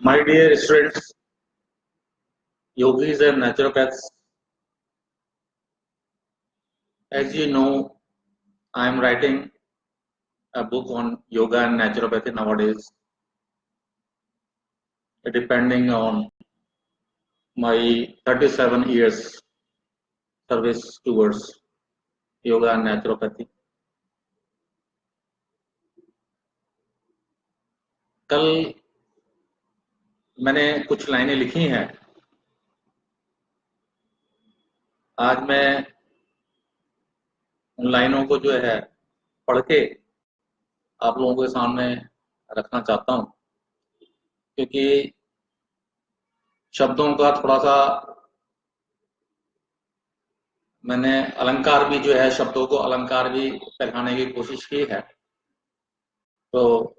My dear students, yogis and naturopaths, as you know, I am writing a book on yoga and naturopathy nowadays, depending on my 37 years service towards yoga and naturopathy. कल मैंने कुछ लाइनें लिखी हैं। आज मैं उन लाइनों को जो है पढ़ के आप लोगों के सामने रखना चाहता हूं, क्योंकि शब्दों का थोड़ा सा मैंने अलंकार भी जो है, शब्दों को अलंकार भी पहनाने की कोशिश की है। तो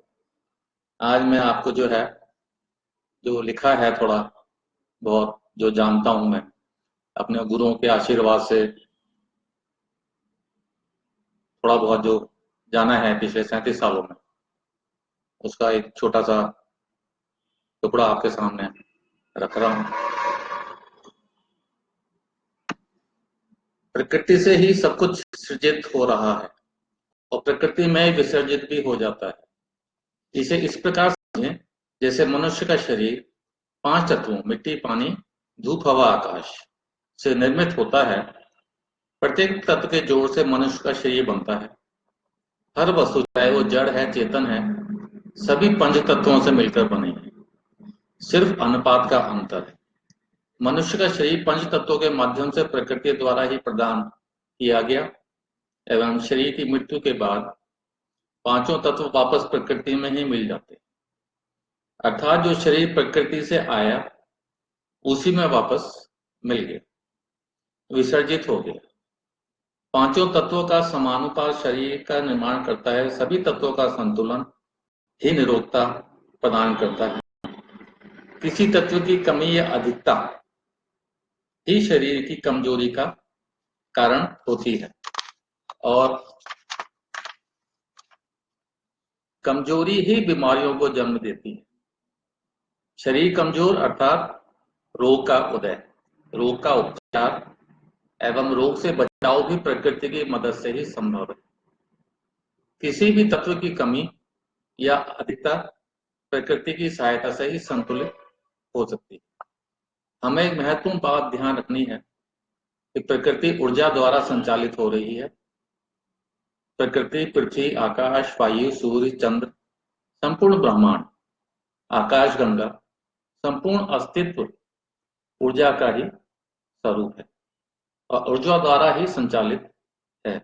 आज मैं आपको जो है, जो लिखा है थोड़ा बहुत, जो जानता हूं मैं अपने गुरुओं के आशीर्वाद से, थोड़ा बहुत जो जाना है पिछले 37 सालों में, उसका एक छोटा सा टुकड़ा आपके सामने रख रहा हूं। प्रकृति से ही सब कुछ सृजित हो रहा है और प्रकृति में विसर्जित भी हो जाता है। इसे इस प्रकार समझें जैसे मनुष्य का शरीर 5 तत्वों मिट्टी, पानी, धूप, हवा, आकाश से निर्मित होता है। प्रत्येक तत्व के जोड़ से मनुष्य का शरीर बनता है। हर वस्तु, चाहे वो जड़ है, चेतन है, सभी पंच तत्वों से मिलकर बने हैं। सिर्फ अनुपात का अंतर है। मनुष्य का शरीर पंच तत्वों के माध्यम से प्रकृति द्वारा ही प्रदान किया गया एवं शरीर की मृत्यु के बाद पांचों तत्व वापस प्रकृति में ही मिल जाते, अर्थात जो शरीर प्रकृति से आया उसी में वापस मिल गया, विसर्जित हो गया। पांचों तत्वों का समानुपात शरीर का निर्माण करता है। सभी तत्वों का संतुलन ही निरोगता प्रदान करता है। किसी तत्व की कमी या अधिकता ही शरीर की कमजोरी का कारण होती है और कमजोरी ही बीमारियों को जन्म देती है। शरीर कमजोर अर्थात रोग का उदय, रोग का उपचार एवं रोग से बचाव भी प्रकृति की मदद से ही संभव है। किसी भी तत्व की कमी या अधिकता प्रकृति की सहायता से ही संतुलित हो सकती है। हमें एक महत्वपूर्ण बात ध्यान रखनी है कि प्रकृति ऊर्जा द्वारा संचालित हो रही है। प्रकृति पृथ्वी, आकाश, वायु, सूर्य, चंद्र, संपूर्ण ब्रह्मांड, आकाश गंगा, संपूर्ण अस्तित्व ऊर्जा का ही स्वरूप है और ऊर्जा द्वारा ही संचालित है।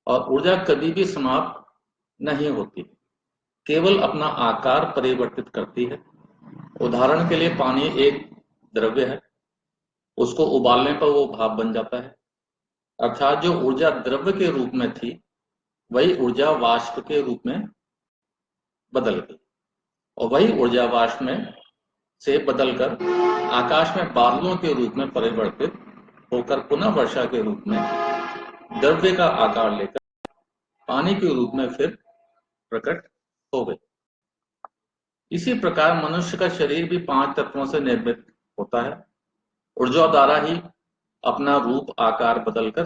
और ऊर्जा कभी भी समाप्त नहीं होती, केवल अपना आकार परिवर्तित करती है। उदाहरण के लिए पानी एक द्रव्य है, उसको उबालने पर वो भाप बन जाता है, अर्थात जो ऊर्जा द्रव्य के रूप में थी वही ऊर्जा वाष्प के रूप में बदल गई और वही ऊर्जा वाष्प में से बदलकर आकाश में बादलों के रूप में परिवर्तित होकर पुनः वर्षा के रूप में द्रव्य का आकार लेकर पानी के रूप में फिर प्रकट हो गई। इसी प्रकार मनुष्य का शरीर भी 5 तत्वों से निर्मित होता है। ऊर्जा द्वारा ही अपना रूप आकार बदलकर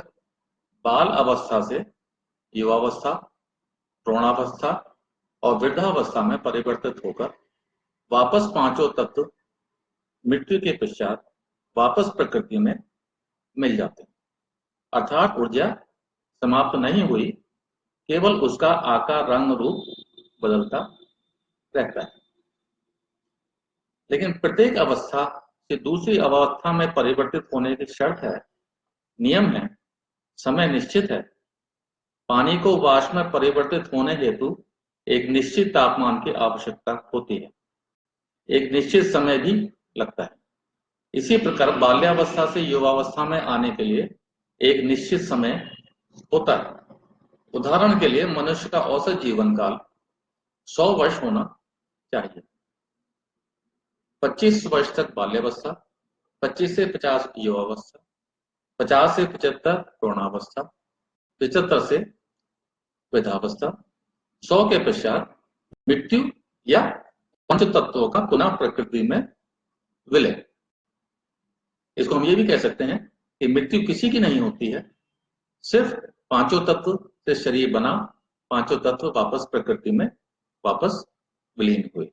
बाल अवस्था से युवावस्था, प्रौढ़ावस्था और वृद्धावस्था में परिवर्तित होकर वापस पांचों तत्व मृत्यु के पश्चात वापस प्रकृति में मिल जाते हैं। अर्थात ऊर्जा समाप्त नहीं हुई, केवल उसका आकार, रंग, रूप बदलता रहता है। लेकिन प्रत्येक अवस्था से दूसरी अवस्था में परिवर्तित होने की शर्त है, नियम है, समय निश्चित है। पानी को वाष्प में परिवर्तित होने हेतु एक निश्चित तापमान की आवश्यकता होती है, एक निश्चित समय भी लगता है। इसी प्रकार बाल्यावस्था से युवावस्था में आने के लिए एक निश्चित समय होता है। उदाहरण के लिए मनुष्य का औसत जीवन काल 100 वर्ष होना चाहिए। 25 वर्ष तक बाल्यावस्था, 25 से 50 युवावस्था, 50 से 75 प्रौढ़ावस्था, 75 से वृद्धावस्था, 100 के पश्चात मृत्यु या पंच तत्वों का पुनः प्रकृति में विलय। इसको हम ये भी कह सकते हैं कि मृत्यु किसी की नहीं होती है, सिर्फ पांचों तत्व से शरीर बना, पांचों तत्व वापस प्रकृति में वापस विलीन हुए।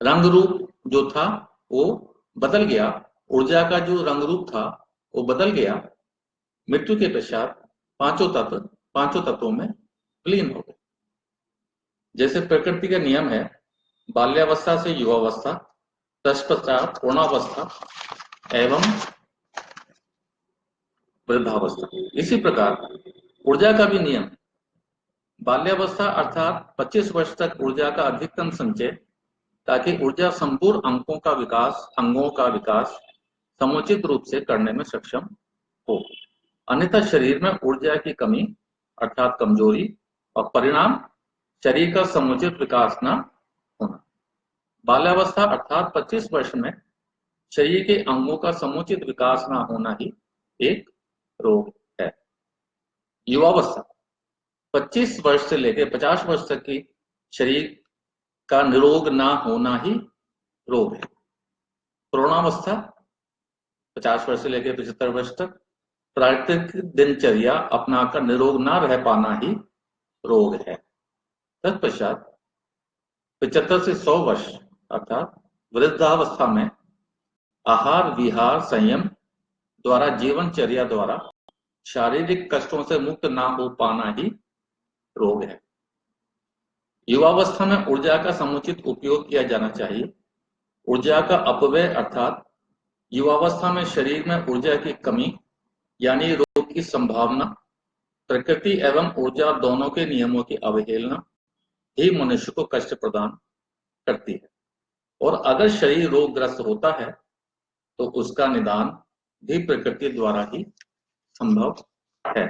रंग रूप जो था वो बदल गया, ऊर्जा का जो रंग रूप था वो बदल गया। मृत्यु के पश्चात पांचों तत्वों में विलीन हो गए। जैसे प्रकृति का नियम है, बाल्यावस्था से युवावस्था, तत्पश्चात पूर्णावस्था एवं वृद्धावस्था। इसी प्रकार ऊर्जा का भी नियम है। बाल्यावस्था अर्थात 25 वर्ष तक ऊर्जा का अधिकतम संचय, ताकि ऊर्जा संपूर्ण अंगों का विकास समुचित रूप से करने में सक्षम हो। अन्यथा शरीर में ऊर्जा की कमी अर्थात कमजोरी और परिणाम शरीर का समुचित विकास न होना। बाल्यावस्था अर्थात 25 वर्ष में शरीर के अंगों का समुचित विकास न होना ही एक रोग है। युवावस्था 25 वर्ष से लेकर 50 वर्ष तक की शरीर का निरोग ना होना ही रोग है। प्रौढ़ावस्था 50 वर्ष से लेकर 75 वर्ष तक प्राकृतिक दिनचर्या अपनाकर निरोग ना रह पाना ही रोग है। तत्पश्चात 75 से 100 वर्ष अर्थात वृद्धावस्था में आहार विहार संयम द्वारा जीवनचर्या द्वारा शारीरिक कष्टों से मुक्त ना हो पाना ही रोग है। युवावस्था में ऊर्जा का समुचित उपयोग किया जाना चाहिए। ऊर्जा का अपव्यय अर्थात युवावस्था में शरीर में ऊर्जा की कमी यानी रोग की संभावना, प्रकृति एवं ऊर्जा दोनों के नियमों की अवहेलना ही मनुष्य को कष्ट प्रदान करती है। और अगर शरीर रोगग्रस्त होता है तो उसका निदान भी प्रकृति द्वारा ही संभव है।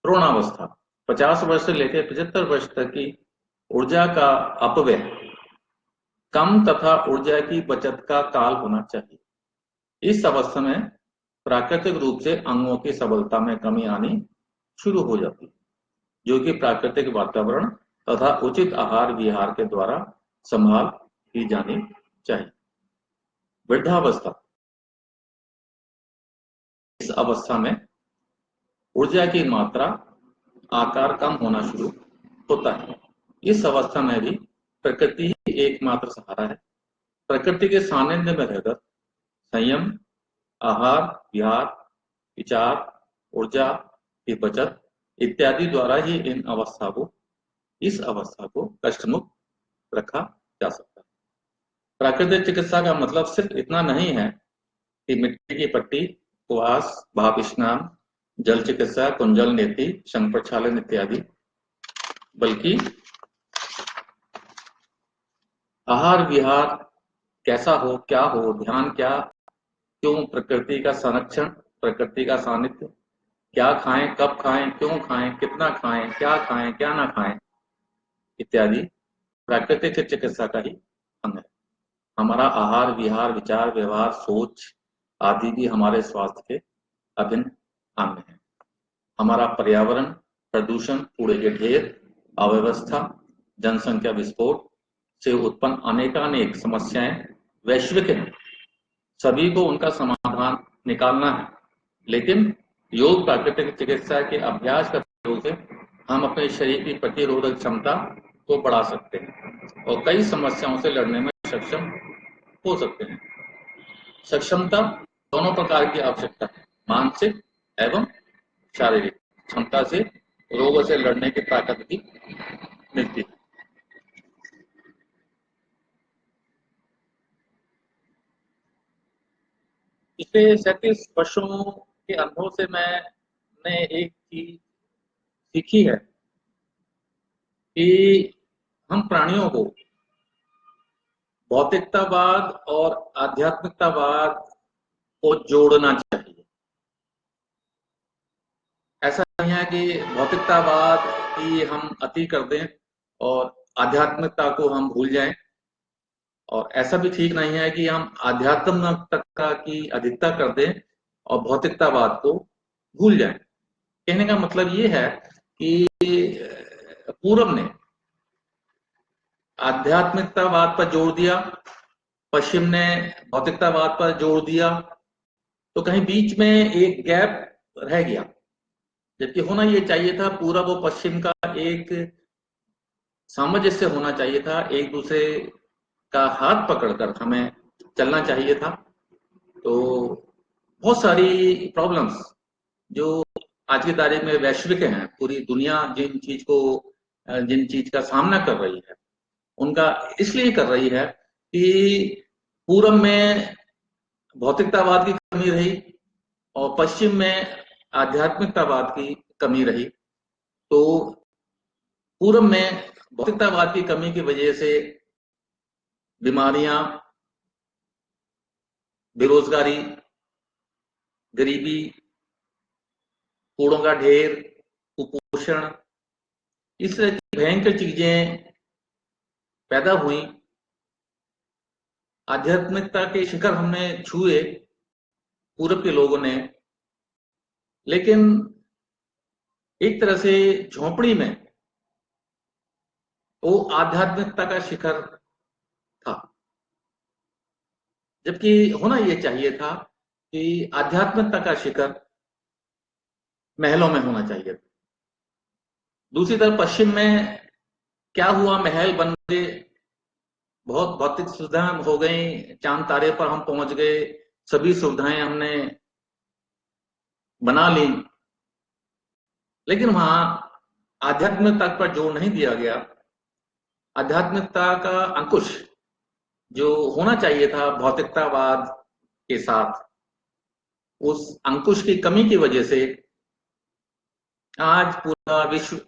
प्रौढ़ावस्था 50 वर्ष से लेकर 75 वर्ष तक की ऊर्जा का अपव्यय कम तथा ऊर्जा की बचत का काल होना चाहिए। इस अवस्था में प्राकृतिक रूप से अंगों की सबलता में कमी आनी शुरू हो जाती है, जो कि प्राकृतिक वातावरण तथा उचित आहार विहार के द्वारा संभाल की जानी चाहिए। वृद्धावस्था इस अवस्था में ऊर्जा की मात्रा आकार कम होना शुरू होता है। इस अवस्था में भी प्रकृति ही एकमात्र सहारा है। प्रकृति के सानिध्य में रहकर संयम, आहार विहार, विचार, ऊर्जा की बचत इत्यादि द्वारा ही इस अवस्था को कष्ट मुक्त रखा जा सकता है। प्राकृतिक चिकित्सा का मतलब सिर्फ इतना नहीं है कि मिट्टी की पट्टी, उपवास, भाप स्नान, जल चिकित्सा, कुंजल नीति, शंख प्रक्षालन इत्यादि, बल्कि आहार विहार कैसा हो, क्या हो, ध्यान क्या, क्यों, प्रकृति का संरक्षण, प्रकृति का सानिध्य, क्या खाएं, कब खाएं, क्यों खाएं, कितना खाएं, क्या ना खाएं इत्यादि प्राकृतिक चिकित्सा का ही अंग है। हमारा आहार विहार, विचार व्यवहार, सोच आदि भी हमारे स्वास्थ्य के अभिन्न अंग है। हमारा पर्यावरण, प्रदूषण, कूड़े के ढेर, अव्यवस्था, जनसंख्या विस्फोट से उत्पन्न अनेकानेक समस्याएं वैश्विक हैं। सभी को उनका समाधान निकालना है, लेकिन योग प्राकृतिक चिकित्सा के अभ्यास का प्रयोग से हम अपने शरीर की प्रतिरोधक क्षमता को बढ़ा सकते हैं और कई समस्याओं से लड़ने में सक्षम हो सकते हैं। सक्षमता दोनों प्रकार की आवश्यकता है, मानसिक एवं शारीरिक क्षमता से रोगों से लड़ने की ताकत भी मिलती है। पिछले 37 वर्षों के अनुभव से मैंने एक चीज सीखी है कि हम प्राणियों को भौतिकतावाद और आध्यात्मिकतावाद को जोड़ना चाहिए। ऐसा नहीं है कि भौतिकतावाद की हम अति कर दें और आध्यात्मिकता को हम भूल जाएं, और ऐसा भी ठीक नहीं है कि हम आध्यात्मिकता की अधिकता कर दें और भौतिकतावाद को भूल जाएं। कहने का मतलब ये है कि पूरब ने आध्यात्मिकतावाद पर जोर दिया, पश्चिम ने भौतिकतावाद पर जोर दिया, तो कहीं बीच में एक गैप रह गया। जबकि होना ये चाहिए था पूरा वो पश्चिम का एक सामंजस्य होना चाहिए था, एक दूसरे का हाथ पकड़कर हमें चलना चाहिए था। तो बहुत सारी प्रॉब्लम्स जो आज की तारीख में वैश्विक हैं, पूरी दुनिया जिन चीज का सामना कर रही है, उनका इसलिए कर रही है कि पूरब में भौतिकतावाद की कमी रही और पश्चिम में आध्यात्मिकतावाद की कमी रही। तो पूरब में भौतिकतावाद की कमी की वजह से बीमारियां, बेरोजगारी, गरीबी, कूड़ों का ढेर, कुपोषण, इस तरह की भयंकर चीजें पैदा हुई। आध्यात्मिकता के शिखर हमने छुए पूरब के लोगों ने, लेकिन एक तरह से झोंपड़ी में वो आध्यात्मिकता का शिखर था। जबकि होना ये चाहिए था कि आध्यात्मिकता का शिखर महलों में होना चाहिए था। दूसरी तरफ पश्चिम में क्या हुआ, महल बन गए, बहुत भौतिक सुविधाएं हो गई, चांद तारे पर हम पहुंच गए, सभी सुविधाएं हमने बना ली, लेकिन वहां आध्यात्मिकता पर जोर नहीं दिया गया। आध्यात्मिकता का अंकुश जो होना चाहिए था भौतिकतावाद के साथ, उस अंकुश की कमी की वजह से आज पूरा विश्व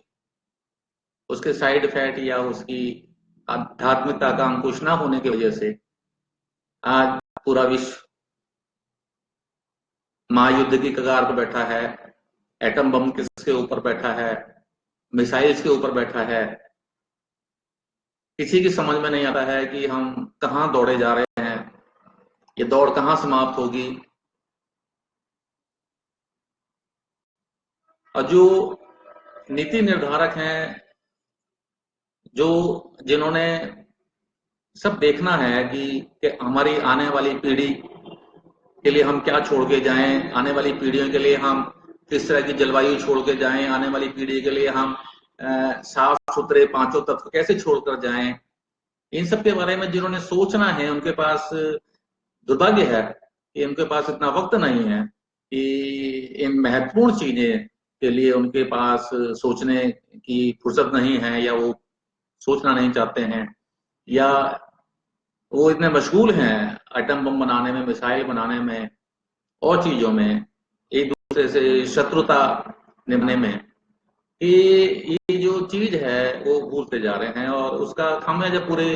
उसके साइड इफेक्ट या उसकी आध्यात्मिकता का अंकुश ना होने की वजह से आज पूरा विश्व महायुद्ध की कगार पर बैठा है, एटम बम किसके ऊपर बैठा है, मिसाइल्स के ऊपर बैठा है। किसी की समझ में नहीं आता है कि हम कहां दौड़े जा रहे हैं, ये दौड़ कहां समाप्त होगी। और जो नीति निर्धारक हैं, जो जिन्होंने सब देखना है कि हमारी आने वाली पीढ़ी के लिए हम क्या छोड़ के जाएं, आने वाली पीढ़ियों के लिए हम किस तरह की जलवायु छोड़ के जाएं, आने वाली पीढ़ी के लिए हम साफ सुथरे पांचों तत्व कैसे छोड़कर जाएं, इन सब के बारे में जिन्होंने सोचना है, उनके पास दुर्भाग्य है कि उनके पास इतना वक्त नहीं है कि इन महत्वपूर्ण चीजें के लिए उनके पास सोचने की फुर्सत नहीं है, या वो सोचना नहीं चाहते हैं, या वो इतने मशगूल हैं एटम बम बनाने में, मिसाइल बनाने में और चीजों में, एक दूसरे से शत्रुता निभाने में, कि ये जो चीज है वो भूलते जा रहे हैं और उसका खामियाजा पूरे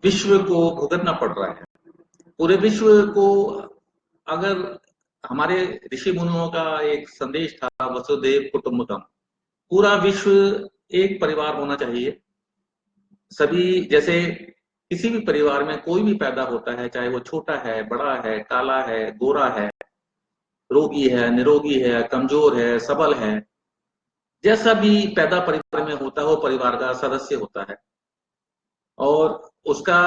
विश्व को भुगतना पड़ रहा है। पूरे विश्व को, अगर हमारे ऋषि मुनियों का एक संदेश था वसुदेव कुटुंबकम, पूरा विश्व एक परिवार होना चाहिए। सभी, जैसे किसी भी परिवार में कोई भी पैदा होता है, चाहे वो छोटा है, बड़ा है, काला है, गोरा है, रोगी है, निरोगी है, कमजोर है, सबल है, जैसा भी पैदा परिवार में होता है वो परिवार का सदस्य होता है और उसका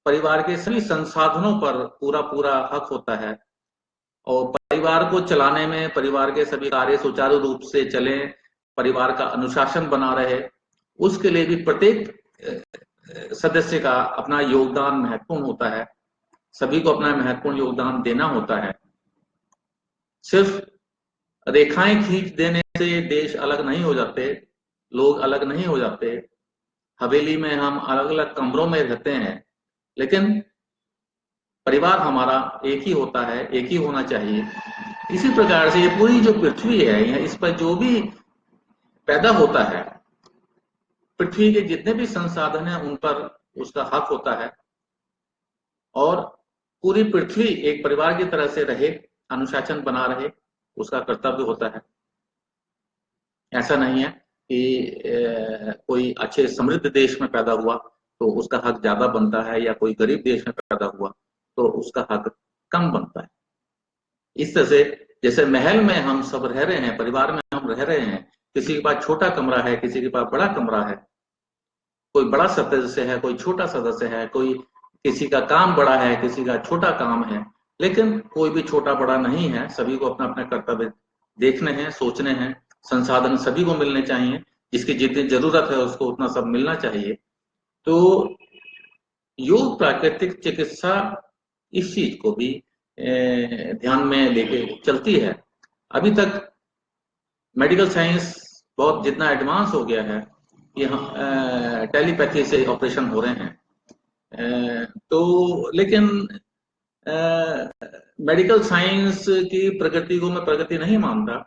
परिवार के सभी संसाधनों पर पूरा पूरा हक होता है। और परिवार को चलाने में, परिवार के सभी कार्य सुचारू रूप से चले, परिवार का अनुशासन बना रहे, उसके लिए भी प्रत्येक सदस्य का अपना योगदान महत्वपूर्ण होता है। सभी को अपना महत्वपूर्ण योगदान देना होता है। सिर्फ रेखाएं खींच देने से देश अलग नहीं हो जाते, लोग अलग नहीं हो जाते, हवेली में हम अलग अलग कमरों में रहते हैं, लेकिन परिवार हमारा एक ही होता है, एक ही होना चाहिए। इसी प्रकार से ये पूरी जो पृथ्वी है, इस पर जो भी पैदा होता है, पृथ्वी के जितने भी संसाधन हैं उन पर उसका हक होता है और पूरी पृथ्वी एक परिवार की तरह से रहे, अनुशासन बना रहे, उसका कर्तव्य होता है। ऐसा नहीं है कि कोई अच्छे समृद्ध देश में पैदा हुआ तो उसका हक ज्यादा बनता है, या कोई गरीब देश में पैदा हुआ तो उसका हक कम बनता है। इस तरह से जैसे महल में हम सब रह रहे हैं, परिवार में हम रह रहे हैं, किसी के पास छोटा कमरा है, किसी के पास बड़ा कमरा है, कोई बड़ा सदस्य है, कोई छोटा सदस्य है, कोई किसी का काम बड़ा है, किसी का छोटा काम है, लेकिन कोई भी छोटा बड़ा नहीं है। सभी को अपना अपना कर्तव्य देखने हैं, सोचने हैं। संसाधन सभी को मिलने चाहिए, जिसकी जितनी जरूरत है उसको उतना सब मिलना चाहिए। तो योग प्राकृतिक चिकित्सा इस चीज को भी ध्यान में लेके चलती है। अभी तक मेडिकल साइंस बहुत जितना एडवांस हो गया है कि टेलीपैथी से ऑपरेशन हो रहे हैं, तो लेकिन मेडिकल साइंस की प्रगति को मैं प्रगति नहीं मानता,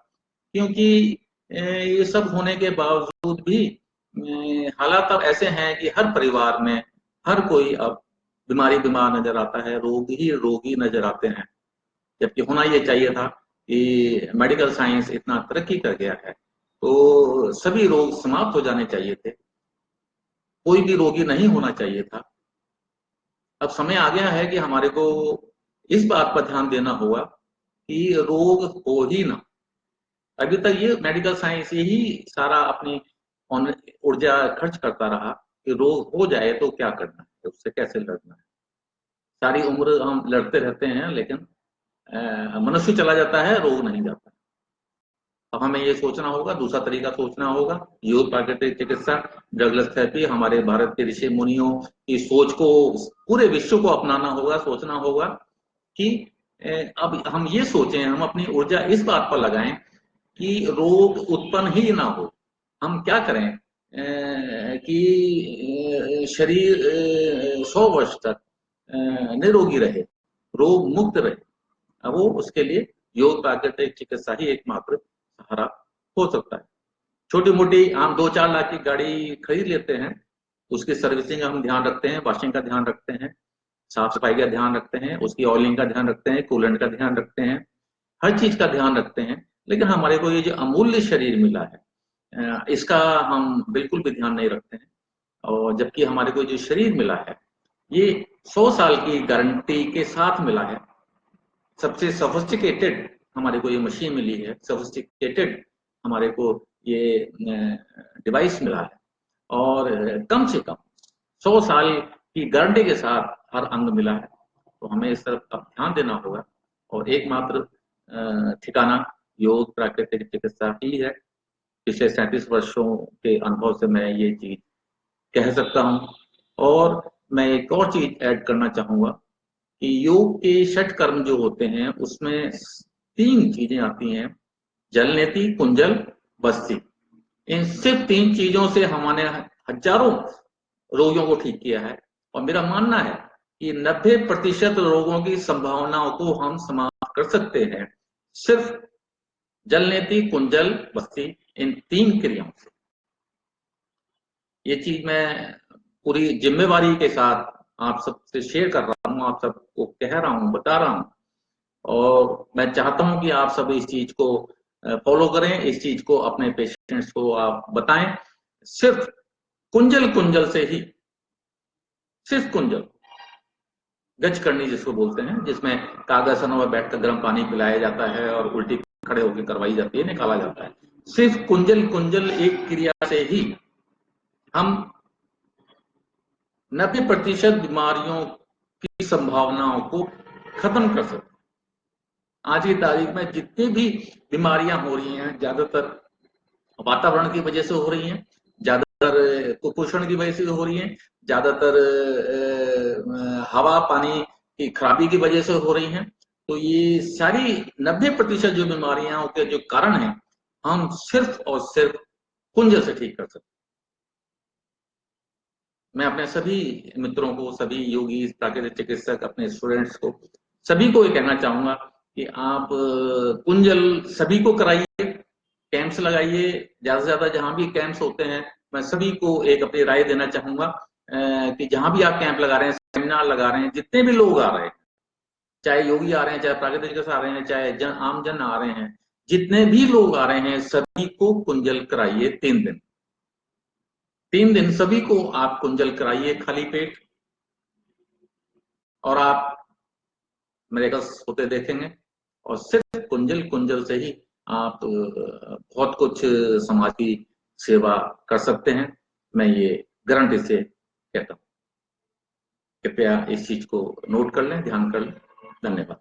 क्योंकि ये सब होने के बावजूद भी हालात अब ऐसे हैं कि हर परिवार में हर कोई अब बीमार नजर आता है, रोगी नजर आते हैं। जबकि होना ये चाहिए था कि मेडिकल साइंस इतना तरक्की कर गया है तो सभी रोग समाप्त हो जाने चाहिए थे, कोई भी रोगी नहीं होना चाहिए था। अब समय आ गया है कि हमारे को इस बात पर ध्यान देना होगा कि रोग हो ही ना। अभी तक ये मेडिकल साइंस यही सारा अपनी ऊर्जा खर्च करता रहा कि रोग हो जाए तो क्या करना है, उससे कैसे लड़ना है। सारी उम्र हम लड़ते रहते हैं, लेकिन मनुष्य चला जाता है, रोग नहीं जाता। अब हमें ये सोचना होगा, दूसरा तरीका सोचना होगा। योग प्राकृतिक चिकित्सा, ड्रगलेस थेरेपी, हमारे भारत के ऋषि मुनियों की सोच को पूरे विश्व को अपनाना होगा, सोचना होगा कि अब हम ये सोचें, हम अपनी ऊर्जा इस बात पर लगाएं कि रोग उत्पन्न ही ना हो। हम क्या करें कि शरीर 100 वर्ष तक निरोगी रहे, रोग मुक्त रहे। वो उसके लिए योग प्राकृतिक चिकित्सा ही एकमात्र सहारा हो सकता है। छोटी मोटी हम 2-4 लाख की गाड़ी खरीद लेते हैं, उसकी सर्विसिंग हम ध्यान रखते हैं, वॉशिंग का ध्यान रखते हैं, साफ सफाई का ध्यान रखते हैं, उसकी ऑयलिंग का ध्यान रखते हैं, कूलेंट का ध्यान रखते हैं, हर चीज का ध्यान रखते हैं। लेकिन हमारे को ये जो अमूल्य शरीर मिला है इसका हम बिल्कुल भी ध्यान नहीं रखते हैं। और जबकि हमारे को जो शरीर मिला है ये 100 साल की गारंटी के साथ मिला है। सबसे सोफिस्टिकेटेड हमारे को ये मशीन मिली है, सोफिस्टिकेटेड हमारे को ये डिवाइस मिला है, और कम से कम 100 साल की गारंटी के साथ हर अंग मिला है। तो हमें इस तरफ ध्यान देना होगा, और एकमात्र ठिकाना योग प्राकृतिक चिकित्सा ही है। पिछले 37 वर्षों के अनुभव से मैं ये चीज कह सकता हूँ। और मैं एक और चीज ऐड करना चाहूंगा कि योग के 6 कर्म जो होते हैं उसमें 3 चीजें आती हैं, जल, नेति, कुंजल, बस्ती। इन सिर्फ 3 चीजों से हमने हजारों रोगियों को ठीक किया है, और मेरा मानना है कि 90% रोगों की संभावनाओं को हम समाप्त कर सकते हैं सिर्फ जल, नेति, कुंजल, बस्ती, इन 3 क्रियाओं से। ये चीज मैं पूरी जिम्मेवारी के साथ आप सबसे शेयर कर रहा हूँ, आप सबको कह रहा हूँ, बता रहा हूँ, और मैं चाहता हूँ कि आप सब इस चीज को फॉलो करें, इस चीज को अपने पेशेंट्स को आप बताएं। सिर्फ कुंजल से ही, सिर्फ कुंजल गज करनी जिसको बोलते हैं, जिसमें कागासनों में बैठकर गर्म पानी पिलाया जाता है और उल्टी खड़े होकर करवाई जाती है, निकाला जाता है। सिर्फ कुंजल एक क्रिया से ही हम 90% बीमारियों की संभावनाओं को खत्म कर सकते। आज की तारीख में जितनी भी बीमारियां हो रही हैं ज्यादातर वातावरण की वजह से हो रही हैं, ज्यादातर कुपोषण की वजह से हो रही हैं, ज्यादातर हवा पानी की खराबी की वजह से हो रही हैं। तो ये सारी 90% जो बीमारियां के जो कारण हैं हम सिर्फ और सिर्फ कुंजल से ठीक कर सकते। मैं अपने सभी मित्रों को, सभी योगी, प्राकृतिक चिकित्सक, अपने स्टूडेंट्स को, सभी को ये कहना चाहूंगा कि आप कुंजल सभी को कराइए, कैंप्स लगाइए, ज्यादा से ज्यादा जहां भी कैंप्स होते हैं। मैं सभी को एक अपनी राय देना चाहूंगा कि जहां भी आप कैंप लगा रहे हैं, सेमिनार लगा रहे हैं, जितने भी लोग आ रहे हैं, चाहे योगी आ रहे हैं, चाहे प्राकृतिक चिकित्सक आ रहे हैं, चाहे आम जन आ रहे हैं, जितने भी लोग आ रहे हैं सभी को कुंजल कराइए 3 दिन। 3 दिन सभी को आप कुंजल कराइए खाली पेट, और आप मिरेकल्स होते देखेंगे। और सिर्फ कुंजल से ही आप बहुत कुछ समाज की सेवा कर सकते हैं। मैं ये ग्रंथ इसे कहता हूँ। कृपया इस चीज को नोट कर लें, ध्यान कर लें। धन्यवाद।